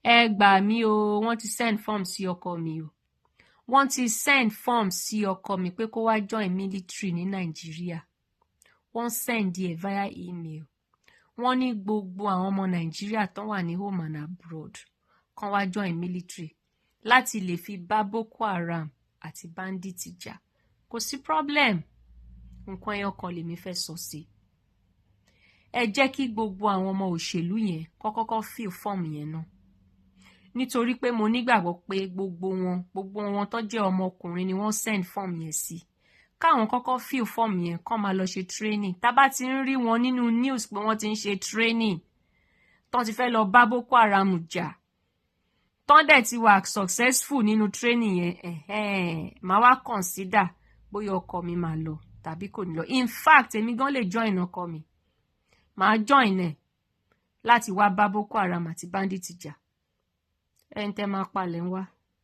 ẹ gbà mí o, wọ́n ti send form sí ọkọ mi o. Wọ́n ti send form sí ọkọ mi pé kó wá join military ní Nàìjíríà. Wọ́n send ẹ̀ via email. Wọ́n ní gbogbo àwọn ọmọ Nàìjíríà tó wà ní home and abroad kan wá join military láti lè fi bá Boko Haram àti bandit jà. Kò sí problem. Nǹkan ẹyọ kan lèmi fẹ́ sọ sí. Ẹ jẹ́ kí gbogbo àwọn ọmọ òṣèlú yẹn kọ́kọ́kọ́ fill form yẹn náà. Nítorí pé mo nígbàgbọ́ pé gbogbo wọn tó jẹ́ ọmọkùnrin ni wọ́n send form yẹn sí. Káwọn kọ́kọ́ fill form yẹn kán máa lọ ṣe training. Tá bá ti ń rí wọn nínú news pé wọ́n ti ń ṣe training, tán ti fẹ́ lọ bá Boko Haram jà, tán dẹ̀ ti wà successful nínú training yẹn, màá wá consider bóyá ọkọ mi máa lọ tàbí kò ní lọ. In fact, èmi gan lè join ọkọ mi. Màá join ẹ̀ láti wá bá Boko Haram àti bandit jà. Ẹni tẹ́ máa palẹ̀ ń wá.